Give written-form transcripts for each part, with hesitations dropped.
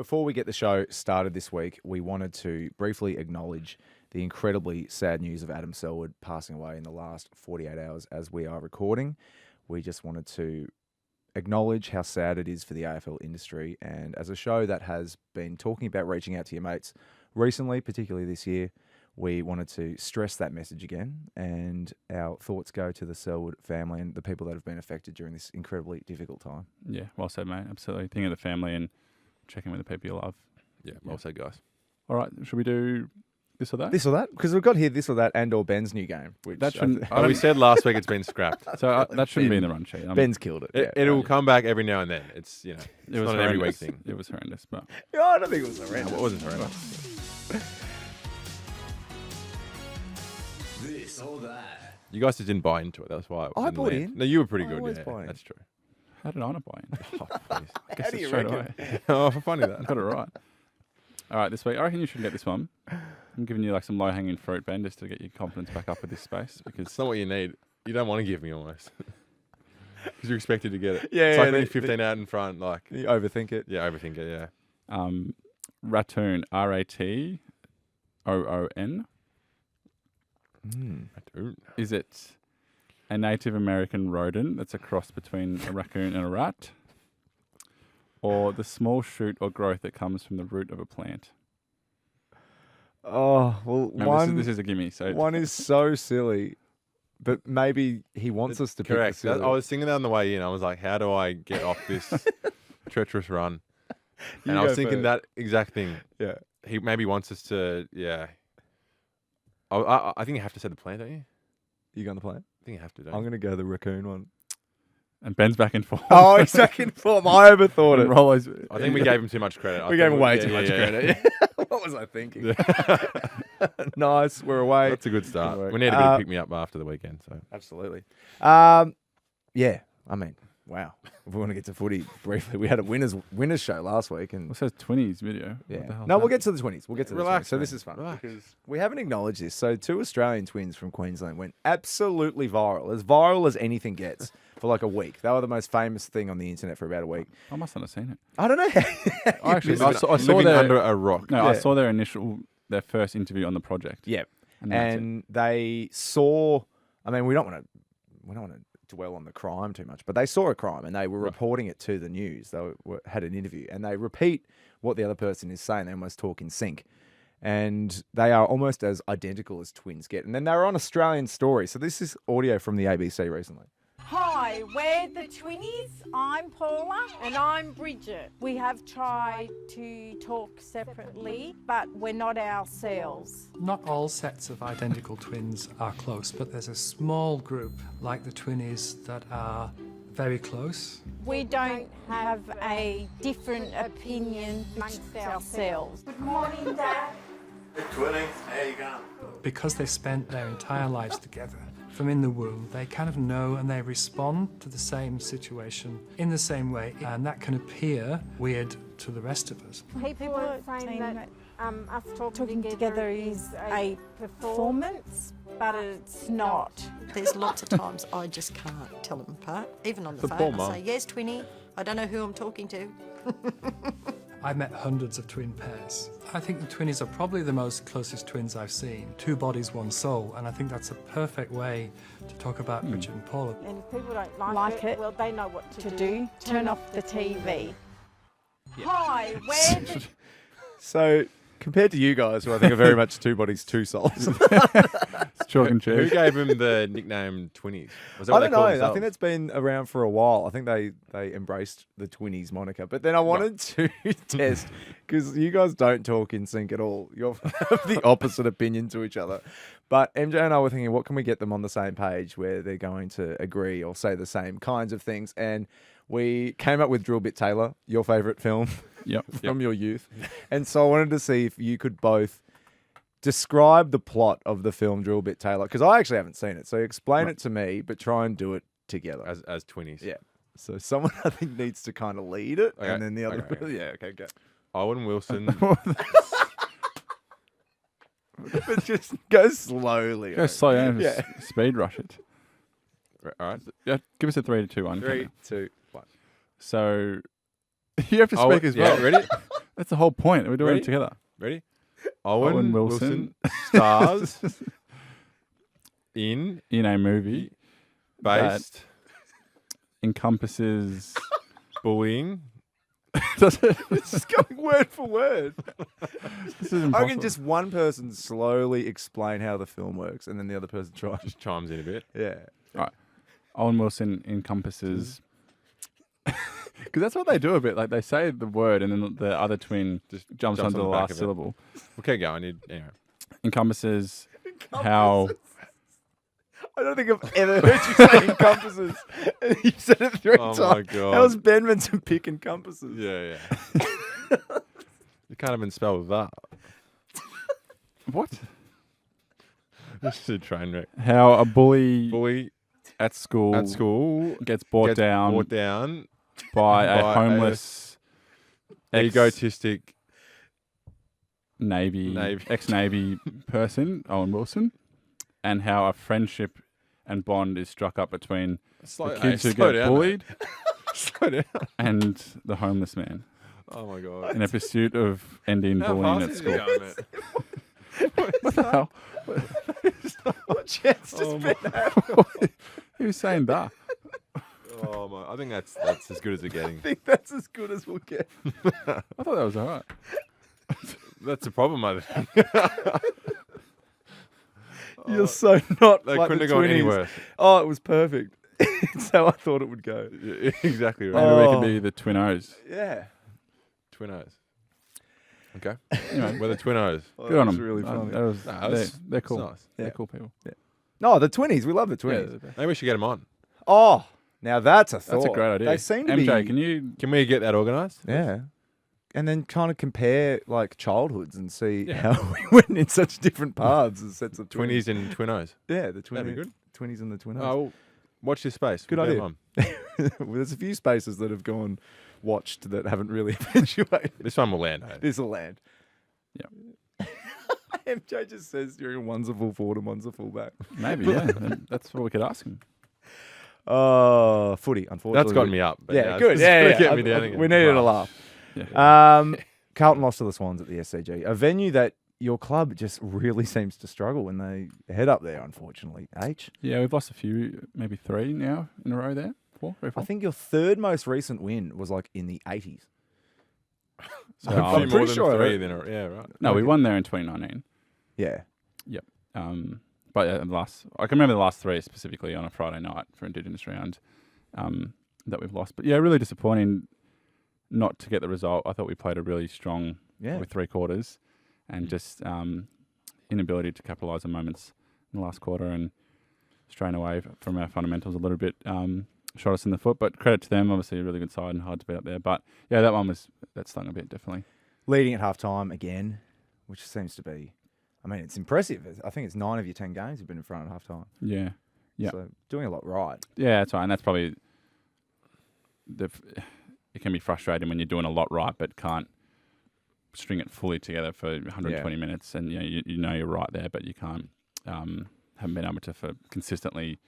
Before we get the show started this week, we wanted to briefly acknowledge the incredibly sad news of Adam Selwood passing away in the last 48 hours as we are recording. We just wanted to acknowledge how sad it is for the AFL industry, and as a show that has been talking about reaching out to your mates recently, particularly this year, we wanted to stress that message again, and our thoughts go to the Selwood family and the people that have been affected during this incredibly difficult time. Yeah, well said, mate. Absolutely. Think of the family and checking with the people you love. Yeah, well said, guys. All right, should we do this or that? This or that? Because we've got here this or that and or Ben's new game. Which That shouldn't- We said last week it's been scrapped. So that shouldn't be in the run sheet. Ben's killed it. It will come back every now and then. It's, it's not an every week thing. It was horrendous, but Yeah, I don't think it was horrendous. No, it wasn't horrendous. This or that. You guys just didn't buy into it. That's why it was I in the bought lead. in. No, you were pretty I good. always Yeah, buy in. that's true. how did I not buy in? Oh, please. I guess do it's you straight reckon? away. Oh, funny I that. got it right. All right, this week I reckon you should get this one. I'm giving you like some low-hanging fruit, Ben, just to get your confidence back up with this space because It's not what you need. You don't want to give me almost. Because you're expected to get it. Yeah, it's yeah, like being the- 15 out in front. Like, You overthink it. yeah, overthink it, yeah. ratoon, R-A-T-O-O-N. Ratoon. Is it a Native American rodent that's a cross between a raccoon and a rat? Or the small shoot or growth that comes from the root of a plant? Oh, well, Remember, this is a gimme. So one is so silly, but maybe he wants us to pick Correct. the silly. I was thinking that on the way in. I was like, how do I get off this treacherous run? You And I go was thinking first. that exact thing. Yeah. He maybe wants us to, yeah. I think you have to say the plan, don't you? You going to play? I think you have to, don't I'm you? going to go the raccoon one. and Ben's back and forth. Oh, he's second form. I overthought it. Rollo's, I think we gave him too much credit. We gave him way too much credit. What was I thinking? Nice. We're away. That's a good start. Good work. We need a bit of pick me up after the weekend. So Absolutely. Yeah. I mean, wow. If we want to get to footy briefly, we had a winners show last week, and What's that Twinnies video? yeah. What the hell's No, we'll that? get to the 20s. We'll get to the Relax, 20s. So mate. this is fun Relax. because we haven't acknowledged this. So 2 Australian twins from Queensland went absolutely viral as anything gets for like a week. They were the most famous thing on the internet for about a week. I must not have seen it. I don't know. I actually, missed I it. saw living their, under a rock. no, I Yeah. saw their first interview on the project. Yeah. And that's And they saw, I mean, we don't want to dwell on the crime too much, but they saw a crime and they were reporting it to the news. They had an interview and they repeat what the other person is saying. They almost talk in sync. And they are almost as identical as twins get. And then they were on Australian Story. So this is audio from the ABC recently. Hi, we're the Twinnies. I'm Paula. And I'm Bridget. We have tried to talk separately, but we're not ourselves. Not all sets of identical twins are close, but there's a small group, like the Twinnies, that are very close. We don't have a different opinion amongst ourselves. Good morning, Dad. Twinnies, how you going? Because they've spent their entire lives together, from in the womb, they kind of know and they respond to the same situation in the same way, and that can appear weird to the rest of us. People are saying that us Talking together is a performance, but it's not. There's lots of times I just can't tell them apart, even on the poor phone. I mum. say, yes, Twinnie, I don't know who I'm talking to. I've met hundreds of twin pairs. I think the Twinnies are probably the most closest twins I've seen. 2 bodies, 1 soul, and I think that's a perfect way to talk about Bridget and Paula. And if people don't Like it, well, they know what To do, turn off the TV. Hi, we're the So compared to you guys, who I think are very much 2 bodies, 2 souls. It's chalk and Who cheese. gave him the nickname Twinnies? Was that I what don't they know. called I themselves? think that's been around for a while. I think they embraced the Twinnies moniker. But then I wanted to test, because you guys don't talk in sync at all. You're the opposite opinion to each other. But MJ and I were thinking, what can we get them on the same page where they're going to agree or say the same kinds of things? And we came up with Drill Bit Taylor, your favourite film Yep. from your youth. And so I wanted to see if you could both describe the plot of the film Drill Bit Taylor, because I actually haven't seen it. So explain it to me, but try and do it together. as Twinnies. Yeah. So someone I think needs to kind of lead it, Okay, and then the other. okay. Yeah. Okay. Go. Owen Wilson. But just go slowly. Go slow down, Yeah. speed rush it. All right. Yeah, give us a 3, 2, 1. 3, 2, 1. So you have to Oh, speak as yeah, well. ready? That's the whole point. We're doing Ready? it together. Ready? Owen Owen Wilson Wilson stars in In a movie that based encompasses. bullying. Does it? This is going word for word. This is I impossible. can just one person slowly explain how the film works, and then the other person tries. Just chimes in a bit. Yeah. Owen Wilson encompasses. Because that's what they do a bit. Like they say the word, and then the other twin Just jumps onto on the back last of it. syllable. We'll keep going. Anyway. Encompasses how. I don't think I've ever heard you say encompasses. And you said it 3 Oh times. my God. How's Ben meant to pick encompasses? Yeah. You can't even spell that. What? This is a train wreck. How a bully Bully at school at school gets brought down brought down by a by homeless egotistic. Navy. Navy. ex-Navy person, Owen Wilson, and how a friendship and bond is struck up between the kids who slow get down, bullied mate. Slow down. and the homeless man Oh my God. in a pursuit of ending How bullying fast at is school. it going, mate? What the hell? What chance does Oh Ben my- have? Who's saying that? Oh my! I think that's as good as it's getting. I think that's as good as we'll get. I thought that was all right. That's the problem, I think. You're so not They like couldn't the have gone any Twinnies. worse. Oh, it was perfect. It's how I thought it would go. Yeah, exactly right. Maybe we Oh. could be the twin O's. Yeah. Twinnos. Okay. Anyway, We're the Twinnos. Oh, good that on was them. really funny. That was, Nah, they're cool. Nice. They're Yeah. cool people. No, the Twinnies. We love the Yeah, Twinnies. they're- Maybe we should get them on. Oh, now that's a thought. that's a great idea. They seem to MJ, be. can you? Can we get that organised? Yeah. And then kind of compare like childhoods and see Yeah. how we went in such different paths as sets of Twinnies and Twinnos. Yeah, the That'd be good. Twinnies and the Twinnies. Oh, well, watch this space. Good We'll get idea. 'em on. Well, there's a few spaces that have gone watched that haven't really eventuated. This one will land. Hey? This will land. Yeah. MJ just says you're in one's a full forward and one's a fullback. Maybe, yeah. That's what we could ask him. Oh, footy, unfortunately. That's gotten me up. But Yeah, it's good. just Yeah, gonna yeah. Get me down again. We needed a Wow. laugh. Yeah. Carlton lost to the Swans at the SCG. A venue that your club just really seems to struggle when they head up there, unfortunately. H? Yeah, we've lost a few, maybe 3 now in a row there. 4, 3, 4. I think your third most recent win was like in the 80s. So, A few I'm more pretty than sure I 3 heard- then. Yeah, right. no, we won there in 2019. Yeah. But yeah, I can remember the last 3 specifically on a Friday night for Indigenous round that we've lost. But yeah, really disappointing not to get the result. I thought we played a really strong Yeah. with 3 quarters and just inability to capitalise on moments in the last quarter and straying away from our fundamentals a little bit. Shot us in the foot, but credit to them. Obviously, a really good side and hard to beat up there. But yeah, that stung a bit, definitely. Leading at halftime again, which seems to be, I mean, it's impressive. I think it's 9 of your 10 games you've been in front at halftime. Yeah. Yeah. So doing a lot right. Yeah, that's right. And that's probably it can be frustrating when you're doing a lot right, but can't string it fully together for 120 minutes. And you know you're right there, but you can't haven't been able to consistently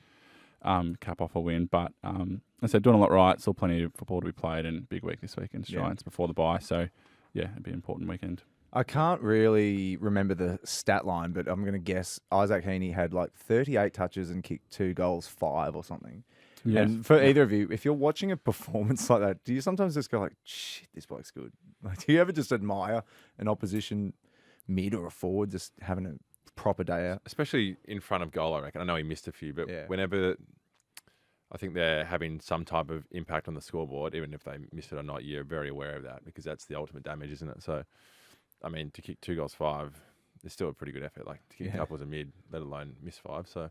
cap off a win. But I said doing a lot right. Still plenty of football to be played, and big week this week in Giants before the bye. So yeah, it'd be an important weekend. I can't really remember the stat line, but I'm going to guess Isaac Heaney had like 38 touches and kicked 2 goals, 5 or something. Yes. And for either of you, if you're watching a performance like that, do you sometimes just go like, shit, this bloke's good? Like, do you ever just admire an opposition mid or a forward just having a proper day out? Especially in front of goal, I reckon. I know he missed a few, but whenever I think they're having some type of impact on the scoreboard, even if they miss it or not, you're very aware of that because that's the ultimate damage, isn't it? So, I mean, to kick 2 goals, 5 is still a pretty good effort. Like, to kick a couple as a mid, let alone miss 5. So,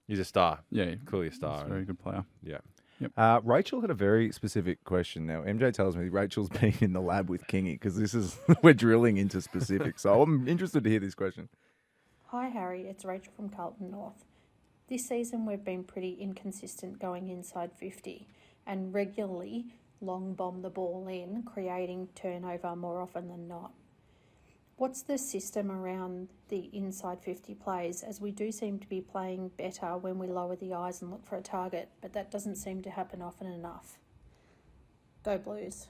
he's a star. Yeah, Clearly a star. He's a very good player. Yeah. Yep. Rachel had a very specific question. Now, MJ tells me Rachel's been in the lab with Kingy because this is we're drilling into specifics. So I'm interested to hear this question. Hi Harry, it's Rachel from Carlton North. This season we've been pretty inconsistent going inside 50 and regularly long bomb the ball in, creating turnover more often than not. What's the system around the inside 50 plays, as we do seem to be playing better when we lower the eyes and look for a target, but that doesn't seem to happen often enough. Go Blues.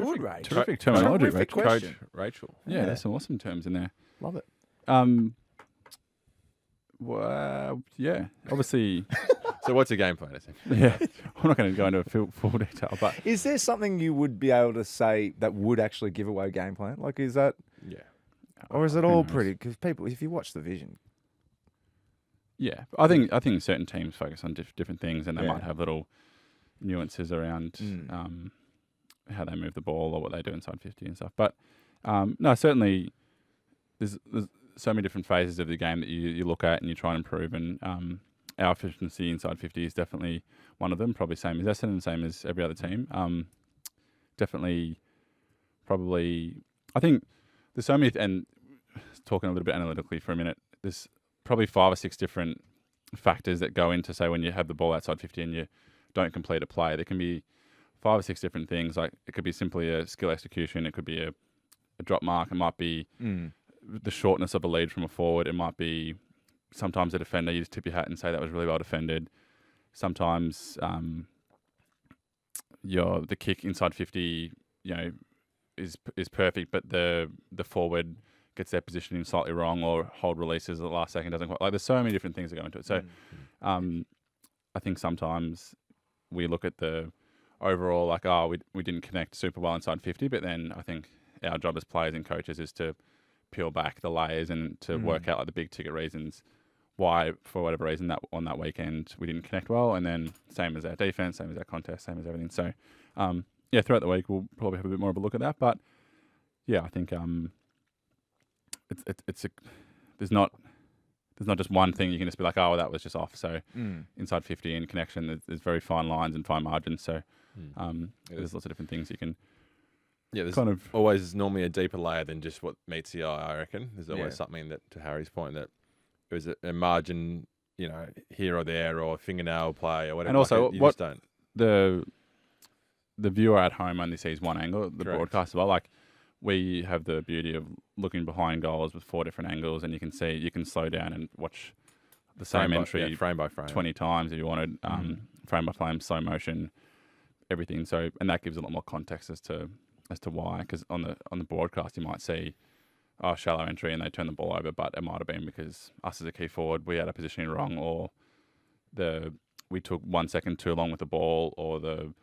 Good, Rach. Terrific terminology, Terrific Rachel. question. Coach Rachel. Yeah, there's some awesome terms in there. Love it. Well, yeah, obviously. So what's the game plan? Yeah, I'm not going to go into full detail, but Is there something you would be able to say that would actually give away game plan? Like, is that, Yeah. or is it Who all knows? pretty? Because people, if you watch the Vision, yeah, I think certain teams focus on different things, and they Yeah. might have little nuances around Mm. how they move the ball or what they do inside 50 and stuff. But no, certainly there's so many different phases of the game that you look at and you try and improve. And our efficiency inside 50 is definitely one of them. Probably same as Essendon, same as every other team. Definitely, probably. I think there's so many. And talking a little bit analytically for a minute, there's probably 5 or 6 different factors that go into, say, when you have the ball outside 50 and you don't complete a play. There can be 5 or 6 different things. Like it could be simply a skill execution. It could be a drop mark. It might be the shortness of a lead from a forward. It might be sometimes a defender. You just tip your hat and say that was really well defended. Sometimes the kick inside 50, is perfect, but the forward gets their positioning slightly wrong, or hold releases at the last second doesn't quite. Like there's so many different things that go into it. So I think sometimes we look at the overall like, we didn't connect super well inside 50, but then I think our job as players and coaches is to peel back the layers and to work out like the big ticket reasons why, for whatever reason, that on that weekend we didn't connect well, and then same as our defense, same as our contest, same as everything. So throughout the week we'll probably have a bit more of a look at that. But yeah, I think there's not just one thing you can just be like, that was just off. So inside 50 and connection, there's very fine lines and fine margins. So there's lots of different things you can. Yeah, there's kind of always normally a deeper layer than just what meets the eye, I reckon. There's always something that, to Harry's point, that there's a margin, here or there, or fingernail play or whatever. And also, you just don't. The viewer at home only sees one angle, the Correct. broadcast as well. Like we have the beauty of looking behind goals with 4 different angles, and you can slow down and watch the same entry frame by frame 20 times if you wanted, frame by frame, slow motion, everything. So, and that gives a lot more context as to why, because on the broadcast you might see shallow entry and they turn the ball over, but it might have been because us as a key forward, we had our positioning wrong, or we took 1 second too long with the ball, or the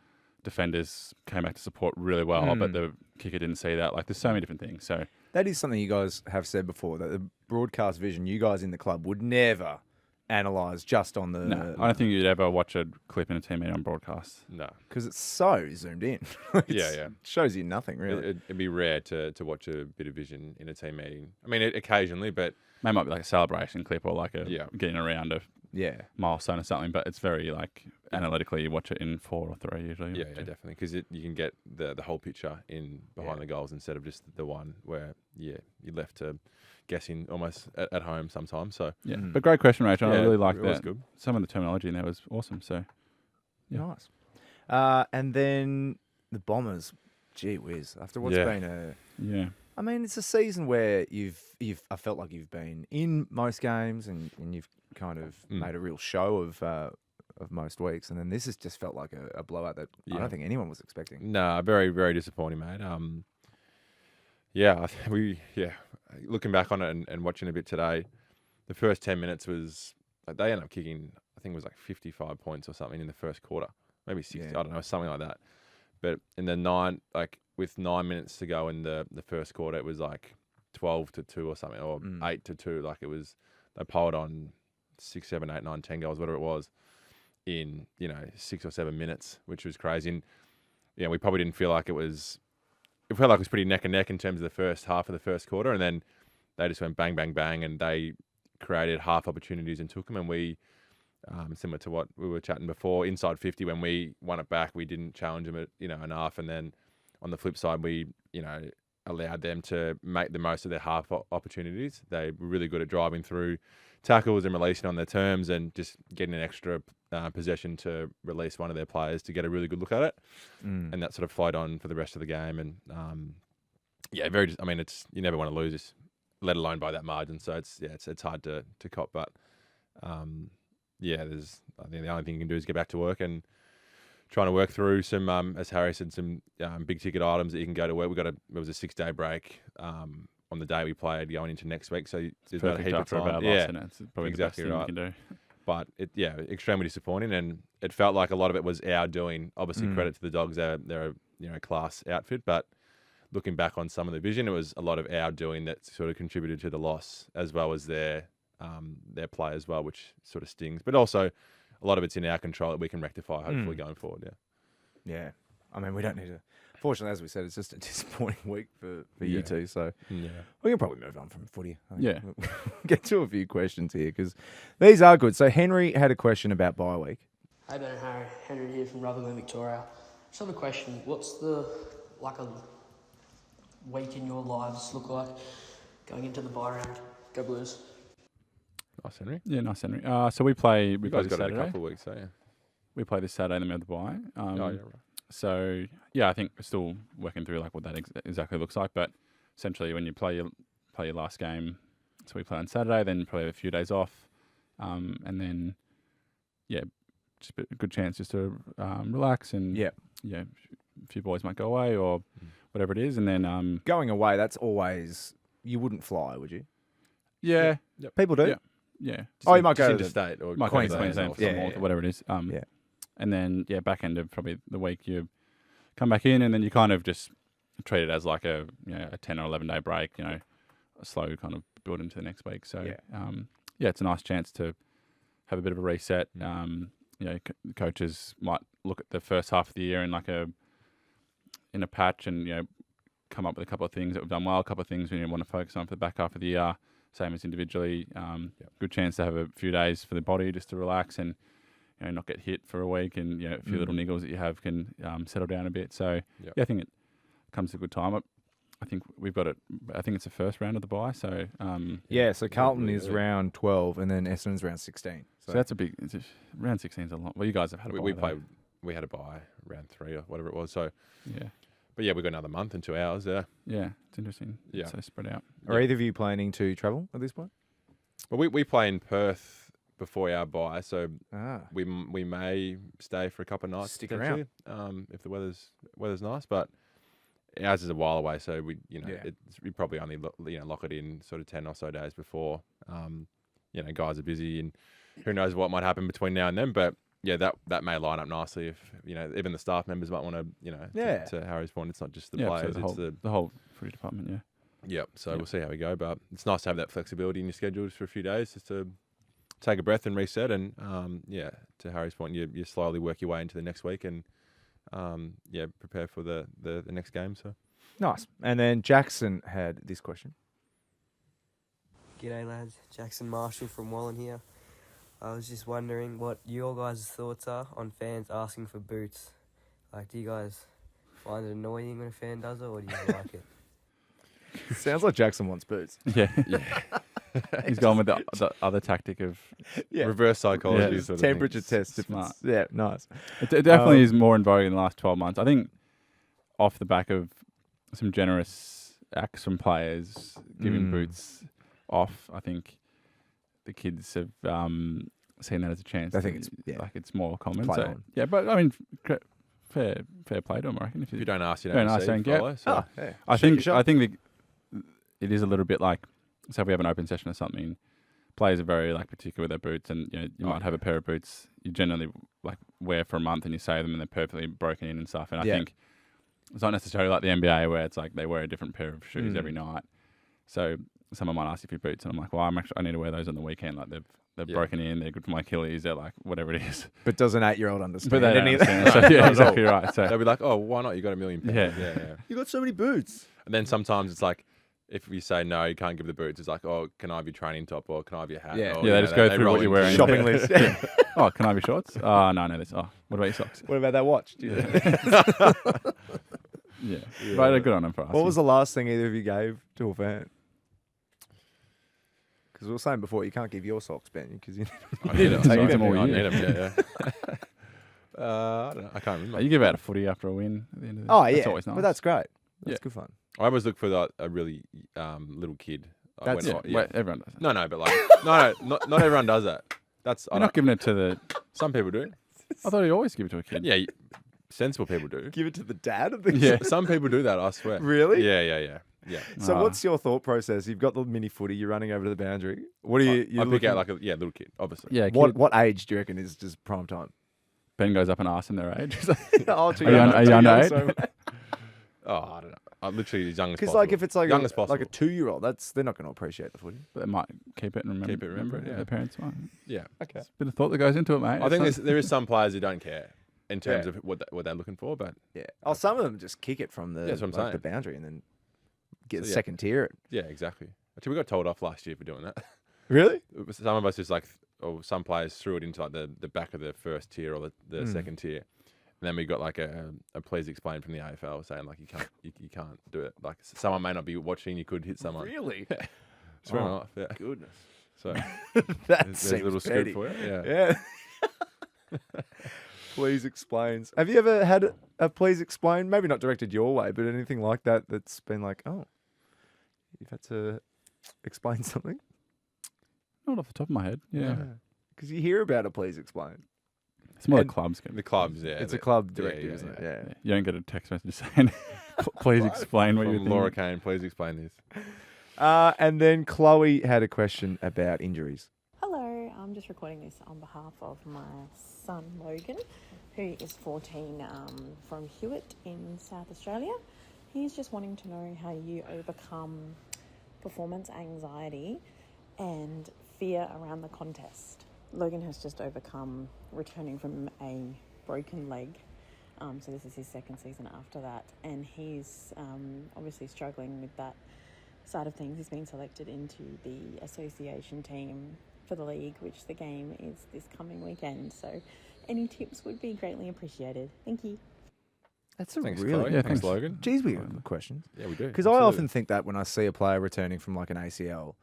defenders came back to support really well, but the kicker didn't see that. Like there's so many different things. So that is something you guys have said before, that the broadcast vision, you guys in the club would never analyse just on the... No, I don't think you'd ever watch a clip in a team meeting on broadcast. No. Because it's so zoomed in. It shows you nothing, really. It'd be rare to watch a bit of vision in a team meeting. I mean, occasionally, but... It might be like a celebration clip or like a getting around a milestone or something, but it's very like analytically you watch it in 4 or 3 usually. Yeah, definitely, because you can get the whole picture in behind the goals instead of just the one where you're left to guessing almost at home sometimes. So but great question, Rachel. I really like it that. was good. Some of the terminology in there was awesome. So nice. And then the Bombers, gee whiz, after what's been I mean, it's a season where I felt like you've been in most games and you've kind of made a real show of most weeks, and then this has just felt like a blowout that I don't think anyone was expecting. No, very, very disappointing, mate. Looking back on it and watching a bit today, the first 10 minutes was like they ended up kicking, I think it was like 55 points or something in the first quarter, maybe 60, I don't know, something like that. But in the with 9 minutes to go in the first quarter, it was like 12-2 or something, or 8-2. Like it was, they piled on 6, 7, 8, 9, 10 goals, whatever it was, in 6 or 7 minutes, which was crazy. And we probably didn't feel like it was. It felt like it was pretty neck and neck in terms of the first half of the first quarter, and then they just went bang, bang, bang, and they created half opportunities and took them. And we, similar to what we were chatting before, inside 50, when we won it back, we didn't challenge them enough. And then on the flip side, we allowed them to make the most of their half opportunities. They were really good at driving through tackles and releasing on their terms, and just getting an extra possession to release one of their players to get a really good look at it. And that sort of flowed on for the rest of the game. And it's you never want to lose this, let alone by that margin. So it's hard to cop. But I think the only thing you can do is get back to work and trying to work through some, as Harry said, some big ticket items that you can go to work. It was a 6-day break on the day we played going into next week. So there's about a heap of time. It's probably exactly the best thing right. you can do. But extremely disappointing, and it felt like a lot of it was our doing. Obviously, credit to the Dogs; they're a class outfit. But looking back on some of the vision, it was a lot of our doing that sort of contributed to the loss, as well as their play as well, which sort of stings. But also, a lot of it's in our control that we can rectify hopefully going forward. Yeah. I mean, we don't need to. Fortunately, as we said, it's just a disappointing week for you two. So we can probably move on from footy. Yeah. We'll get to a few questions here because these are good. So Henry had a question about bye week. Hey Ben and Harry, Henry here from Rutherglen, Victoria. Just have a question. What's a week in your lives look like going into the bye round? Go Blues. Nice, Henry. Yeah, nice, Henry. So we play. You We guys play this got it Saturday. a couple of weeks, so yeah. We play this Saturday, then we have the bye. Right. So I think we're still working through like what that exactly looks like. But essentially, when you play your last game, so we play on Saturday, then you probably have a few days off, and then just a good chance just to relax and a few boys might go away or whatever it is, and then Going away, that's always you wouldn't fly, would you? Yeah. People do. Yeah. You might go to interstate or Might go to Queensland for some Yeah. or whatever it is. Yeah. And then back end of probably the week you come back in, and then you kind of just treat it as like a 10 or 11 day break. A slow kind of build into the next week. So it's a nice chance to have a bit of a reset. Coaches might look at the first half of the year in in a patch and come up with a couple of things that we've done well, a couple of things we want to focus on for the back half of the year. Same as individually. Good chance to have a few days for the body just to relax and not get hit for a week, and a few little niggles that you have can settle down a bit. So I think it comes at a good time. I think we've got it. I think it's the first round of the bye. So So Carlton is round 12, and then Essendon's round 16. So that's a big. Round 16 is a lot. Well, you guys have had a bye. We had a bye round 3 or whatever it was. So yeah. But we've got another month and 2 hours. Yeah. Yeah, it's interesting. Yeah. So spread out. Are either of you planning to travel at this point? Well, we play in Perth before our bye, so we may stay for a couple of nights. Stick around if the weather's nice, but ours is a while away, so we probably only lock it in sort of 10 or so days before. Guys are busy, and who knows what might happen between now and then, but. Yeah, that may line up nicely if even the staff members might want to. To Harry's point, it's not just the players; it's the whole footy department. Yeah. Yep. So we'll see how we go, but it's nice to have that flexibility in your schedules for a few days, just to take a breath and reset. And to Harry's point, you slowly work your way into the next week and prepare for the next game. So nice. And then Jackson had this question. G'day lads, Jackson Marshall from Wallen here. I was just wondering what your guys' thoughts are on fans asking for boots. Do you guys find it annoying when a fan does it, or do you like it? Sounds like Jackson wants boots. Yeah. He's gone with the other tactic of reverse psychology. Sort of temperature test. Smart. Yeah, nice. It definitely is more in vogue in the last 12 months. I think off the back of some generous acts from players giving boots off, I think the kids have seen that as a chance. I think it's more common. Play So on. yeah, but I mean, fair play to them. I reckon if you don't ask, you don't receive, follow. So. I think it is a little bit like, so if we have an open session or something, players are very particular with their boots, and you might have a pair of boots you generally wear for a month, and you say them and they're perfectly broken in and stuff. And I think it's not necessarily like the NBA where it's like they wear a different pair of shoes every night. So someone might ask you for boots, and I'm like, well, I need to wear those on the weekend. They're broken in, they're good for my Achilles, they're whatever it is. But does an 8-year-old understand? But they don't any of that? understand. So, exactly right. So they'll be like, oh, why not? You got a million pairs. Yeah. You got so many boots. And then sometimes it's like, if you say no, you can't give the boots. It's like, oh, can I have your training top, or can I have your hat? Yeah, or, they just go through what you're wearing. Shopping list. Oh, can I have your shorts? Oh, no, this. Oh, what about your socks? What about that watch? Yeah. But good on them for asking. What was the last thing either of you gave to a fan? Because we were saying before, you can't give your socks, Ben, because you need them. Take them all I year. need them, I don't know. I can't remember. You give out a footy after a win at the end of the Oh, day. yeah. That's always nice. But that's great. That's good fun. I always look for a really little kid. That's everyone does that. No, but not everyone does that. That's You're not giving it to the. Some people do. I thought he'd always give it to a kid. Yeah, sensible people do. Give it to the dad of the Yeah, some people do that, I swear. Really? Yeah. So what's your thought process? You've got the mini footy, you're running over to the boundary. What do you I pick out like a little kid, obviously. Yeah, what age do you reckon is just prime time? Ben goes up and asks them their age. Oh, too Are you young, under- are too you under young, eight? so- Oh, I don't know. I'm literally as young as Because possible. like if it's like young a, as possible. like a 2-year-old, they're not going to appreciate the footy. But they might keep it and remember. Keep it, remember it, yeah. Their parents might. Yeah. Okay. It's a bit of thought that goes into it, mate. I think It's there is some players who don't care in terms Yeah. of what they're looking for, but Yeah. Oh, some of them just kick it from the That's what I'm like the saying. boundary and then get So, the yeah. second tier. yeah, exactly. Actually, we got told off last year for doing that. Really? Some of us just or some players threw it into like the back of the first tier or the second tier. And then we got like a please explain from the AFL saying like you can't do it. Like someone may not be watching, you could hit someone. Really? It's run off. Yeah. Goodness. So That there's a seems little petty. scoop for you. Yeah. Yeah. Please explains. Have you ever had a please explain? Maybe not directed your way, but anything like that that's been like, oh, you've had to explain something? not off the top of my head. Yeah. Because you hear about a please explain. It's more And the clubs. The clubs, yeah. It's a club directive, yeah, isn't it? yeah. Yeah. You don't get a text message saying, please explain what you're From thinking. Laura Kane, please explain this. And then Chloe had a question about injuries. Hello, I'm just recording this on behalf of my son Logan, who is 14 from Hewitt in South Australia. He's just wanting to know how you overcome performance anxiety and fear around the contest. Logan has just overcome returning from a broken leg. So this is his second season after that, and he's obviously struggling with that side of things. He's been selected into the association team for the league, which the game is this coming weekend. So any tips would be greatly appreciated. Thank you. That's a Thanks, really Chloe. good Thanks, Logan. Geez, we got good questions. Yeah, we do. Because I Absolutely. often think that when I see a player returning from like an ACL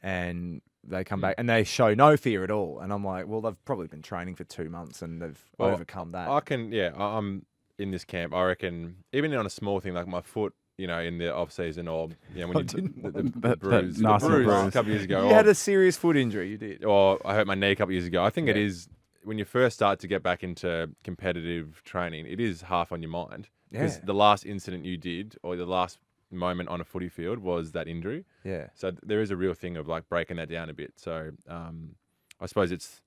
and they come back and they show no fear at all, and I'm like, well, they've probably been training for 2 months and they've overcome that. I'm in this camp. I reckon even on a small thing like my foot, in the off season, or when you the bruise, the nasty bruise bruise. a couple of years ago, You had a serious foot injury, you did. or I hurt my knee a couple of years ago. I think it Yeah. is when you first start to get back into competitive training, it is half on your mind because Yeah. the last incident you did or the last moment on a footy field was that injury. Yeah. So there is a real thing of like breaking that down a bit. So I suppose it's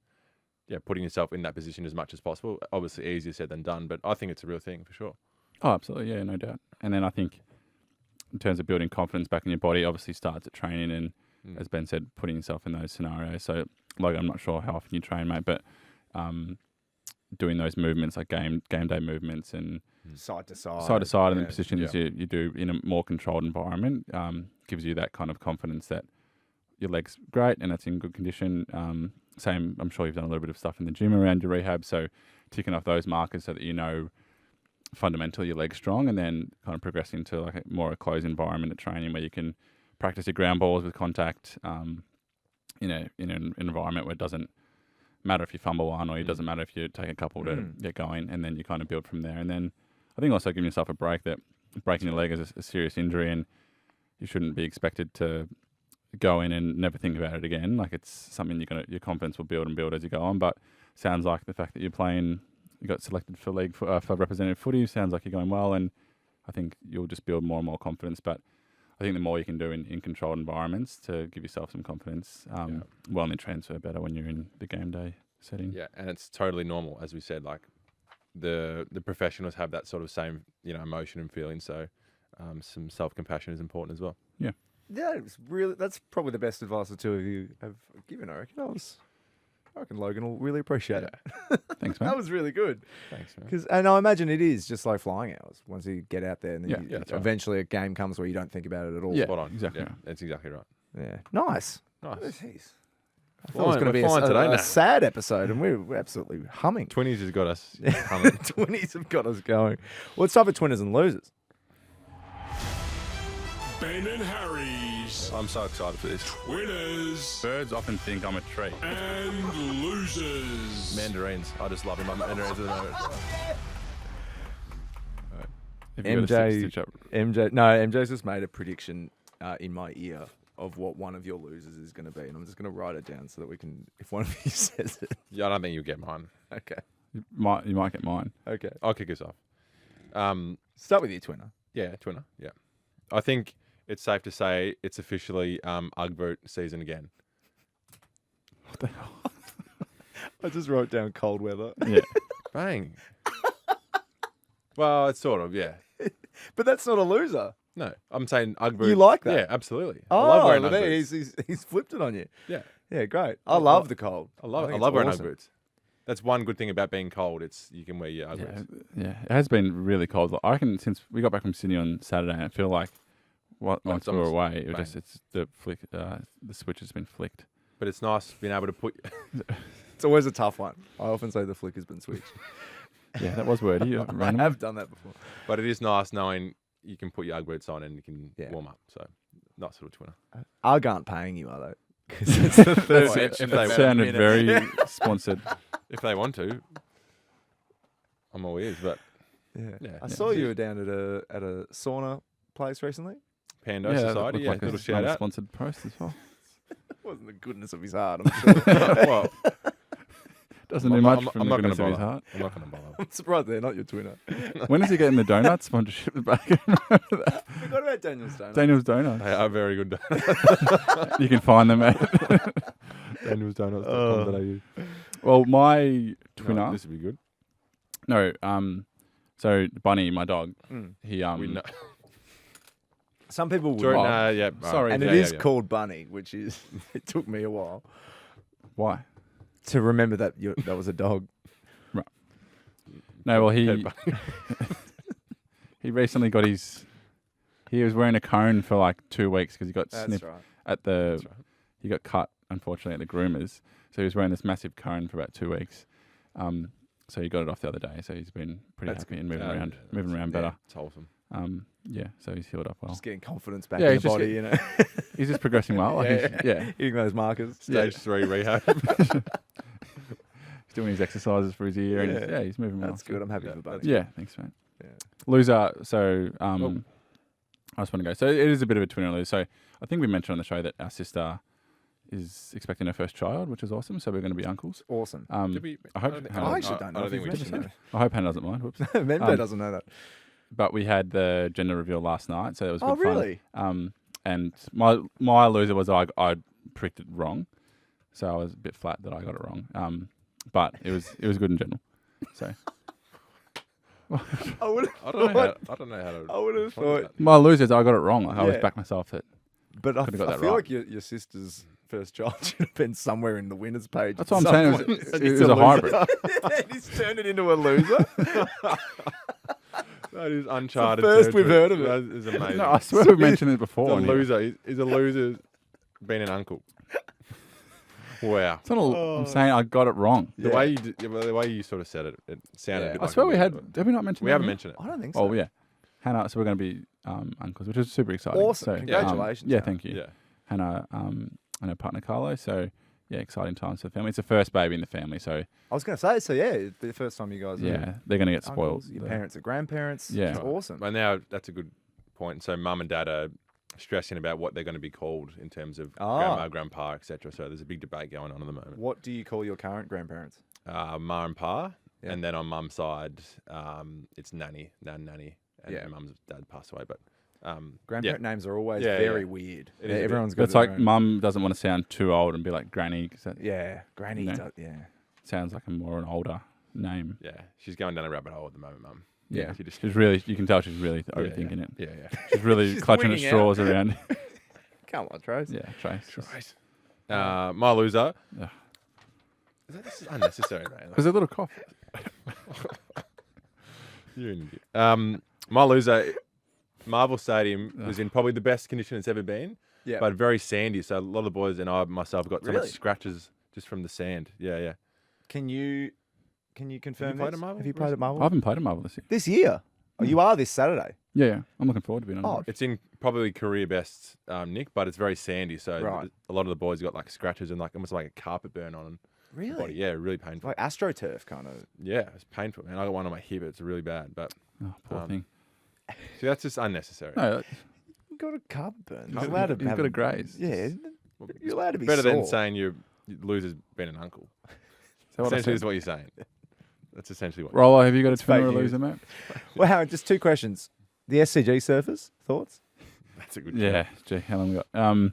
putting yourself in that position as much as possible. Obviously easier said than done, but I think it's a real thing for sure. Oh, absolutely. Yeah, no doubt. And then I think in terms of building confidence back in your body, obviously starts at training and, as Ben said, putting yourself in those scenarios. So, Logan, I'm not sure how often you train, mate, but doing those movements like game day movements and Side to side. side to side and yeah. the positions you do in a more controlled environment gives you that kind of confidence that your leg's great and it's in good condition. Same, I'm sure you've done a little bit of stuff in the gym around your rehab, so ticking off those markers so that fundamentally your leg's strong, and then kind of progressing to like a closed environment at training where you can practice your ground balls with contact in an environment where it doesn't matter if you fumble one or it doesn't matter if you take a couple to get going, and then you kind of build from there. And then I think also giving yourself a break, that breaking your leg is a serious injury and you shouldn't be expected to go in and never think about it again. Like it's something your confidence will build and build as you go on. But sounds like the fact that you got selected for league for representative footy sounds like you're going well, and I think you'll just build more and more confidence. But I think the more you can do in controlled environments to give yourself some confidence, will only transfer better when you're in the game day setting. Yeah, and it's totally normal, as we said. Like the professionals have that sort of same emotion and feeling. So some self-compassion is important as well. Yeah. Yeah, that's probably the best advice the two of you have given, I reckon. I reckon Logan will really appreciate it. Thanks, man. That was really good. Thanks, man. And I imagine it is just like flying hours. Once you get out there, and then that's right. eventually a game comes where you don't think about it at all. Yeah, Spot on. exactly. Yeah, that's exactly right. Yeah. Nice. Nice. Jeez. I thought it was going to be flying today, a Nat. sad episode, and we're absolutely humming. Twinnies has got us humming. Twinnies have got us going. Well, it's time for Twinners and Losers. Ben and Harry's I'm so excited for this. Winners Birds often think I'm a tree. and Losers. Mandarins. I just love them. Mandarins at the moment. Have you got a stitch up? MJ's just made a prediction in my ear of what one of your losers is going to be, and I'm just going to write it down so that we can, if one of you says it. Yeah, I don't think you'll get mine. Okay. You might get mine. Okay. I'll kick us off. Start with your twinner. Yeah, twinner. Yeah. I think it's safe to say it's officially Ugg boot season again. What the hell? I just wrote down cold weather. Yeah. Bang. Well, it's sort of, yeah. But that's not a loser. No, I'm saying Ugg boot. You like that? Yeah, absolutely. Oh, I love wearing Ugg there, boots. he's flipped it on you. Yeah. Yeah, great. I love the cold. I love think I love it's wearing awesome. Ugg boots. That's one good thing about being cold. It's you can wear your Ugg boots. Yeah, it has been really cold. I reckon since we got back from Sydney on Saturday, I feel like once we were away, it was it's the switch has been flicked. But it's nice being able to put. It's always a tough one. I often say the flick has been switched. Yeah, that was wordy. I have done that before. But it is nice knowing you can put your Ugg boots on and you can warm up. So, nice little twinner. Ugg aren't paying you, are they? Because it's the third switch. That sounded very sponsored. If they want to, I'm all ears. But I saw you were down at a sauna place recently. Pando Society, like little a shout out. Sponsored post as well. It wasn't the goodness of his heart, I'm sure. Well, doesn't do much from I'm the not going goodness to of his bother. heart. I'm not going to bother. I'm surprised they're not your twinner. When is he getting the donut sponsorship back? Forgot about Daniel's Donuts. Daniel's Donuts. They are very good donuts. You can find them at danielsdonuts.com.au. Well, my twinner. This would be good. No, so Bunny, my dog, he We know. Some people would. Jordan, love. yeah, Sorry. And yeah, it is yeah. called Bunny, which is, it took me a while Why? to remember that that was a dog. Right. No, well, Yeah, he recently got he was wearing a cone for like 2 weeks because he got That's snipped right. at the, That's right. he got cut, unfortunately, at the groomers. So he was wearing this massive cone for about 2 weeks. So he got it off the other day. So he's been pretty That's happy good. and moving Yeah, around, yeah, moving around yeah, better. it's wholesome. Yeah, so he's healed up well. Just getting confidence back Yeah, in he's the just body, you know. He's just progressing well. Like yeah. Hitting those markers. Stage 3 rehab. He's doing his exercises for his ear, and Yeah. he's moving well. That's good. I'm happy for Bunny. Yeah, thanks, mate. Yeah. Loser. So I just want to go. So it is a bit of a twin and lose. So I think we mentioned on the show that our sister is expecting her first child, which is awesome. So we're going to be uncles. Awesome. Did we- I hope. don't think- Hannah- I actually don't know. I don't if think you've we should mentioned I hope Hannah doesn't mind. Whoops. that. Membe doesn't know that. But we had the gender reveal last night, so it was good Oh, really? fun. And my loser was I predicted wrong, so I was a bit flat that I got it wrong. But it was good in general. So I would I don't know how to. I would have thought. my loser is I got it wrong. Like, I was Yeah. back myself that. But I Could've got that feel right. like your sister's first child should have been somewhere in the winners page. That's what I'm saying. It was, And it it's was a loser. hybrid. And he's turned it into a loser. That is uncharted. first we've territory. heard of it. That is amazing. No, I swear we mentioned it before. He's a on here. loser. He's a loser being an uncle. Wow. It's not I'm saying I got it wrong. The way you the way you sort of said it, it sounded. Yeah. A bit I like swear a we loser. had. Have we not mentioned? We that haven't on mentioned it. I don't think so. Oh yeah, Hannah. So we're going to be uncles, which is super exciting. Awesome. So, Congratulations, yeah, Hannah. thank you. Yeah. Hannah and her partner Carlo. So yeah, exciting times for the family. It's the first baby in the family, so I was going to say, so yeah, it'd be the first time you guys yeah, they're going to get are spoiled. uncles, your parents are grandparents. Yeah. It's awesome. But now that's a good point. So mum and dad are stressing about what they're going to be called in terms of grandma, grandpa, etc. So there's a big debate going on at the moment. What do you call your current grandparents? Ma and pa, Yeah. and then on mum's side, it's nanny, nanny, and Yeah. mum's dad passed away. But Grandparent names are always Yeah, very yeah. weird. It is a bit. Everyone's But got it's their like own. mum doesn't want to sound too old and be like granny. 'Cause that Yeah, granny. You know. does, yeah. sounds like an older name. yeah, she's going down a rabbit hole at the moment, mum. Yeah, she just she's really. You can tell she's really overthinking it. Yeah, yeah. She's really She's clutching at winging straws around. Come on, Trace. Yeah, Trace. Trace. My loser. Ugh. This is unnecessary, mate. There's a little cough. You're an idiot. My loser, Marvel Stadium was in probably the best condition it's ever been. Yeah. But very sandy. So a lot of the boys and I myself got so Really? much scratches just from the sand. Yeah, yeah. Can you confirm played this? at Marvel Have you played at Marvel? I haven't played a Marvel this year. This year? Oh, you are this Saturday. Yeah, I'm looking forward to being on. Oh, it. It's in probably career best, Nick, but it's very sandy. So Right. a lot of the boys got like scratches and like almost like a carpet burn on them. Really? Body. Yeah, really painful. Like AstroTurf kind of. Yeah, it's painful, man. I got one on my hip. It's really bad. But Oh, poor thing. see, that's just unnecessary. No, You got a carpet burn. He's You're allowed to he's have got a graze. Yeah, Well, you're allowed to be better sore. than saying your loser's been an uncle. So what I Essentially, said. is what you're saying. That's essentially what. Roller, have you got a It's twin or a fake loser, news. mate? Well, Howard, just 2 questions. The SCG surfers, thoughts? That's a good. Yeah. Gee, how long we got?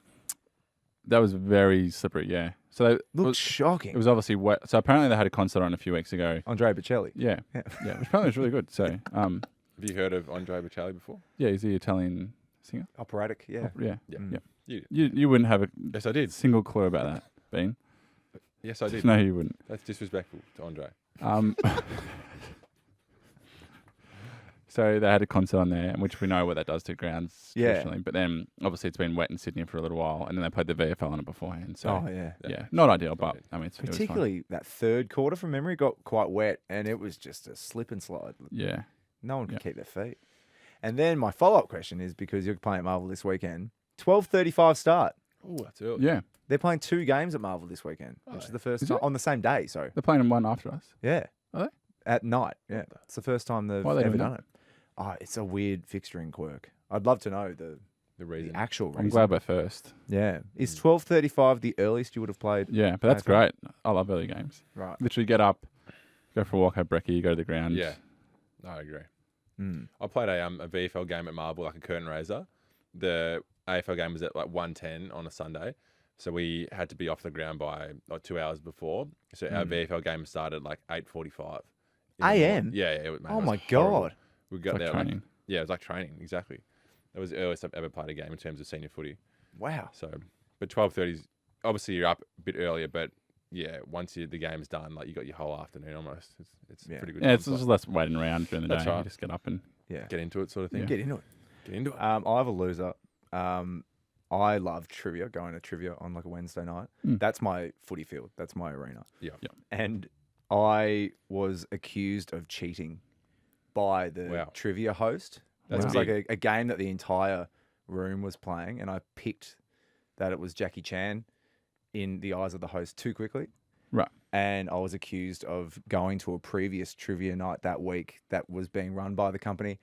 That was very slippery. Yeah. So it Looked was shocking. It was obviously wet. So apparently they had a concert on a few weeks ago. Andre Bocelli. Yeah. Yeah. Yeah. Which apparently was really good. So, Have you heard of Andre Bocelli before? yeah, he's the Italian singer. Operatic, yeah. Yeah. Yeah. Yeah. You, You wouldn't have a yes, I did. single clue about that, Bean. Yes, I did. No, you wouldn't. That's disrespectful to Andre. So they had a concert on there, which we know what that does to grounds Yeah. traditionally. But then obviously it's been wet in Sydney for a little while, and then they played the VFL on it beforehand. So Oh, yeah. yeah, not ideal, but I mean, it was fine. Particularly that third quarter from memory got quite wet, and it was just a slip and slide. Yeah. No one could keep their feet. And then my follow-up question is, because you're playing at Marvel this weekend, 12:35 start. Oh, that's early. Yeah. They're playing 2 games at Marvel this weekend, which is the first Is time it? on the same day. Sorry. They're playing one after us. Yeah. Are they? At night. Yeah. It's the first time they've Why are they ever doing done it. Oh, it's a weird fixturing quirk. I'd love to know the reason. actual reason. I'm glad we're first. Yeah. Is 12:35 the earliest you would have played? Yeah, but that's AFL? great. I love early games. Right. Literally get up, go for a walk, have brekkie, go to the ground. Yeah. I agree. Mm. I played a VFL game at Marble, like a curtain raiser. The AFL game was at like 1:10 on a Sunday. So we had to be off the ground by like 2 hours before. So our VFL game started at like 8:45. AM? Yeah, it was, man, Oh it was my horrible. God. We got It's like there training. yeah, it was like training, exactly. That was the earliest I've ever played a game in terms of senior footy. Wow. So, but 12:30 obviously you're up a bit earlier, but yeah, once the game's done, like you got your whole afternoon almost. It's pretty good. Yeah, time it's to just play. less waiting around during the That's day. right. You just get up and Get into it, sort of thing. Get into it. Get into it. I have a loser. I love trivia, going to trivia on like a Wednesday night. Mm. That's my footy field. That's my arena. Yeah. And I was accused of cheating by the trivia host. That's It was big. like a game that the entire room was playing, and I picked that it was Jackie Chan in the eyes of the host too quickly. Right. And I was accused of going to a previous trivia night that week that was being run by the company,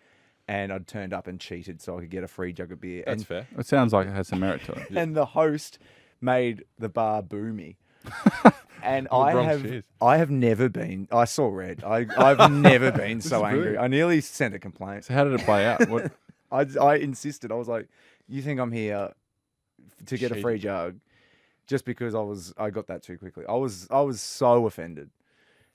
and I'd turned up and cheated so I could get a free jug of beer. That's and, fair. it sounds like it has some merit to it. And the host made the bar boo me. And Well, I wrong have cheers. never been. I saw red. I've never been so angry. brilliant. I nearly sent a complaint. So how did it play out? What? I insisted. I was like, "You think I'm here to get a free Cheating. jug just because I got that too quickly?" I was so offended.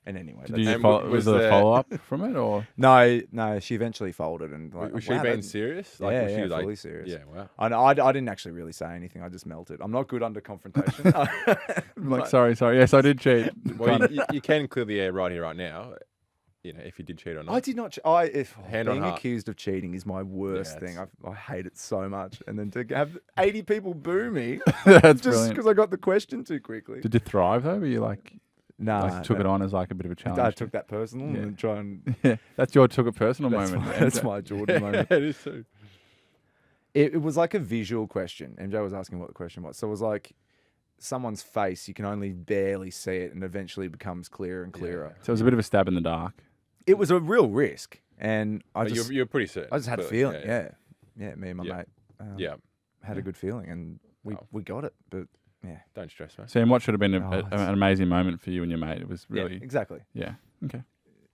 And anyway, Did that's- you And follow, was was there a there- follow up from it or? no, she eventually folded and like, Was she wow, being that- serious? yeah, was she yeah, like, fully serious. Yeah, wow. I didn't actually really say anything. I just melted. I'm not good under confrontation. I'm like, sorry. Yes, I did cheat. Well, you can clear the air right here, right now. You know, if you did cheat or not. I did not. Hand on Being heart. accused of cheating is my worst Yeah, thing. I hate it so much. And then to have 80 people boo me That's just brilliant. because I got the question too quickly. Did you thrive though? Were you like, Nah, took it no. on as like a bit of a challenge? I took that personal Yeah. and try and. Yeah, that's your took it personal That's moment. my, that's my Jordan moment. it is too. It was like a visual question. MJ was asking what the question was. So it was like someone's face. You can only barely see it, and eventually it becomes clearer and clearer. So it was a bit of a stab in the dark. It was a real risk, and I But just you're pretty certain. I just had a clearly. feeling. Yeah. Me and my Yeah. mate. Yeah. Had a good feeling, and we got it. But yeah, Don't stress, man. Sam, what should have been Oh, an amazing moment for you and your mate? It was really, yeah, exactly. yeah. Okay.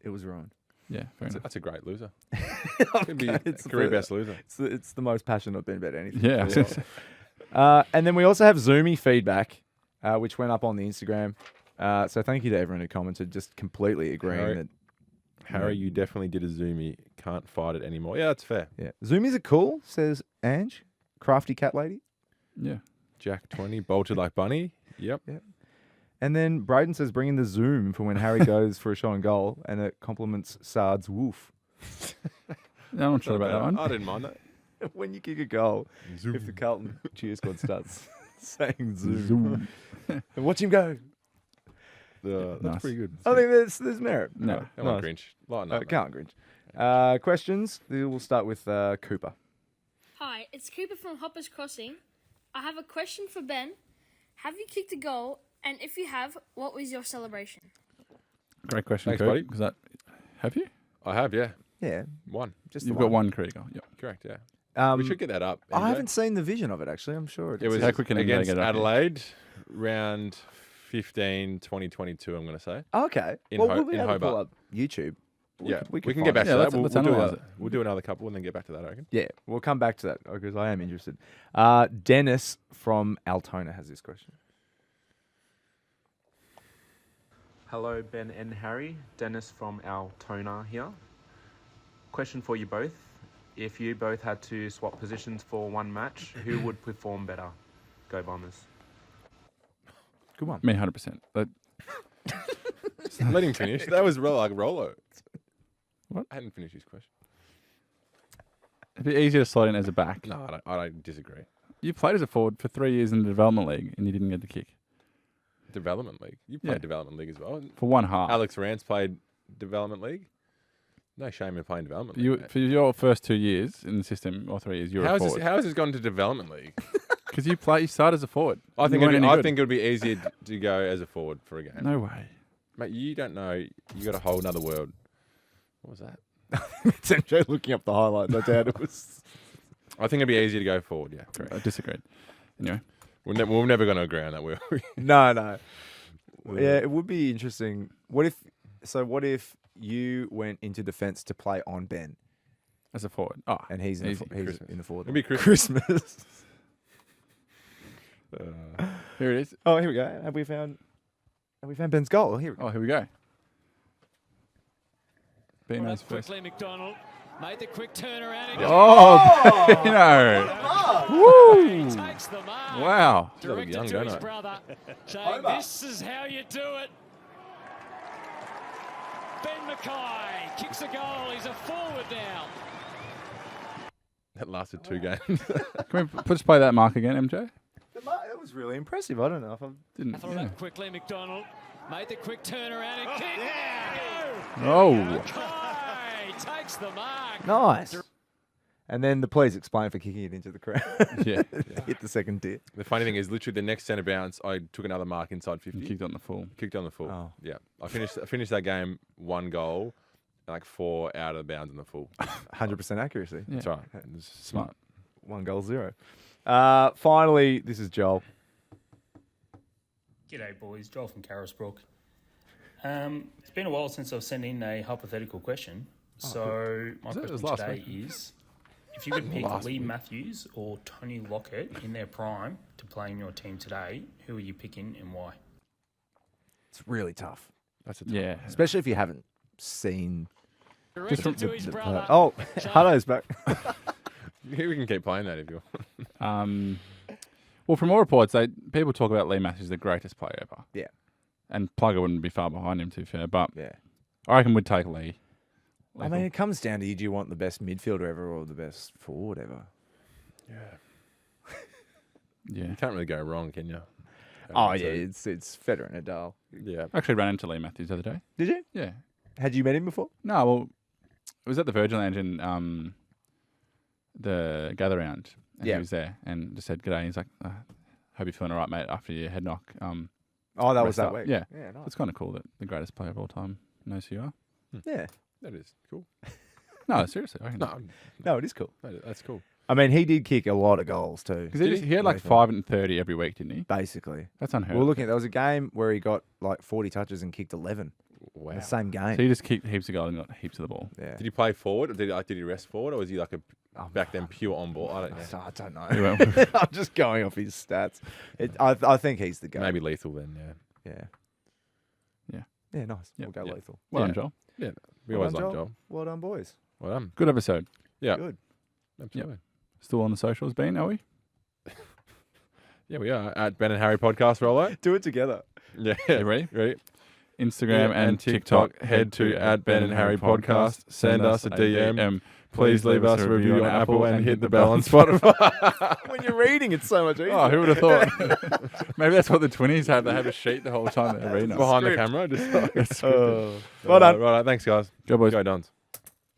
It was ruined. Yeah, fair enough. That's a great loser. Okay, Could be it's career the- best loser. It's the most passionate I've been about anything. Yeah. for sure. And then we also have Zoomy feedback, which went up on the Instagram. So thank you to everyone who commented, just completely agreeing Harry- that. Harry, you definitely did a zoomy. Can't fight it anymore. Yeah, that's fair. Yeah, Zoomies are cool, says Ange, crafty cat lady. Yeah. Jack 20, bolted like bunny. Yep. And then Braden says, bring in the Zoom for when Harry goes for a shot on goal, and it compliments Sard's woof. No, I'm not sure about that one. I didn't mind that. When you kick a goal, Zoom. if the Carlton cheer squad starts saying Zoom, and watch him go. That's Nice. pretty good. I think there's merit. No. Come on, Nice. Grinch. Lighten up. Can't Grinch. Questions? We'll start with Cooper. Hi, it's Cooper from Hoppers Crossing. I have a question for Ben. Have you kicked a goal? And if you have, what was your celebration? Great question, Thanks, Kurt. buddy. 'Cause that, have you? I have, yeah. Yeah, One. just You've the got one career goal. Yep. Correct, yeah. We should get that up. I MJ. haven't seen the vision of it actually. I'm sure It was How quick can you against get it up? Adelaide, round 2022, I'm going to say. Okay. In, We'll be in able to pull Hobart. up YouTube. We can find get back it. to that. let's analyse it. We'll do another couple and then get back to that, I reckon. Yeah, we'll come back to that because I am interested. Dennis from Altona has this question. Hello, Ben and Harry. Dennis from Altona here. Question for you both. If you both had to swap positions for one match, who would perform better? Go Bombers. Good one. Me, 100%. But Let him finish. That was like Rolo. What? I hadn't finished his question. it'd be easier to slot in as a back. No, I don't disagree. You played as a forward for 3 years in the development league and you didn't get the kick. Development league. You played development league as well. For one half. Alex Rance played development league. No shame in playing development league. For your first 2 years in the system, or 3 years, you were a forward. How has this gone to development league? Because you started as a forward. I think it would be easier to go as a forward for a game. No way. Mate, you don't know. You got a whole nother world. What was that? It's MJ looking up the highlights. I doubt it was. I think it'd be easier to go forward, yeah. Correct. I disagreed. Anyway. We're never going to agree on that, will we? No. Yeah, it would be interesting. What if you went into defence to play on Ben? As a forward. Oh, and he's in the forward. It'd be Christmas. Here it is. Oh, here we go. Have we found Ben's goal? Here we go. Oh, here we go. Ben knows first. Quickly, McDonald made the quick turnaround. Woo! Takes the mark. Wow. Directed to his brother, saying, "This is how you do it." Ben Mackay kicks a goal. He's a forward now. That lasted 2 games. Can we just play that mark again, MJ? That was really impressive. I don't know if I didn't. Have a look quickly, McDonald made the quick turnaround and kick. Oh. Mackay takes the mark. Nice. And then the please explain for kicking it into the crowd. Yeah. Hit the second tier. The funny thing is, literally the next centre bounce, I took another mark inside 50. You kicked on the full. Oh. Yeah. I finished that game 1 goal, like 4 out of the bounds on the full. 100% accuracy. Yeah. That's right. Smart. 1 goal, 0. Finally, this is Joel. G'day, boys. Joel from Carisbrook. It's been a while since I've sent in a hypothetical question. So my question today is, if you could pick Lee Matthews or Tony Lockett in their prime to play in your team today, who are you picking and why? It's really tough. That's a tough Yeah. Especially if you haven't seen... Directed to his brother. Oh, Hutto's back. We can keep playing that if you want. Well, from all reports, people talk about Lee Matthews as the greatest player ever. Yeah. And Plugger wouldn't be far behind him, to be fair. But yeah. I reckon we'd take Lee. I mean, it comes down to, do you want the best midfielder ever or the best forward ever? Yeah. Yeah. You can't really go wrong, can you? Oh, yeah. It's Federer and Nadal. Yeah. I actually ran into Lee Matthews the other day. Did you? Yeah. Had you met him before? No, well, it was at the Virgin Lounge in the gather round. And he was there and just said, "G'day." He's like, "Hope you're feeling all right, mate, after your head knock." Oh, that was that up. week. Yeah. Yeah, nice. It's kind of cool that the greatest player of all time knows who you are. Yeah. That is cool. No, seriously. I reckon No, it is cool. That's cool. I mean, he did kick a lot of goals too. Because he had like 5 and 30 every week, didn't he? Basically. That's unheard Well, of. looking, there was a game where he got like 40 touches and kicked 11. Wow. The same game. So he just kicked heaps of goals and got heaps of the ball. Yeah. Did he play forward? Or did he rest forward? Or was he like back then pure on ball? I don't know. I don't know. I'm just going off his stats. I think he's the guy. Maybe lethal then, yeah. Yeah. Yeah, nice. Yeah. We'll go lethal. Well done, Joel. Yeah. We Well always done, like Joel. Well done, boys. Well done. Good episode. Yeah. Good. Absolutely. Still on the socials, Ben, are we? Yeah, we are. At Ben and Harry Podcast, Rollo. Do it together. Yeah. You ready? Ready? Instagram and TikTok, head to @Ben&Harry_podcast. Send us a DM. Please leave us a review on Apple and hit the bell on Spotify. When you're reading, it's so much easier. Oh, who would have thought? Maybe that's what the Twinnies have. They have a sheet the whole time they're reading us. Behind the camera. Just Well done. Right, thanks, guys. Go, boys. Go, Dons.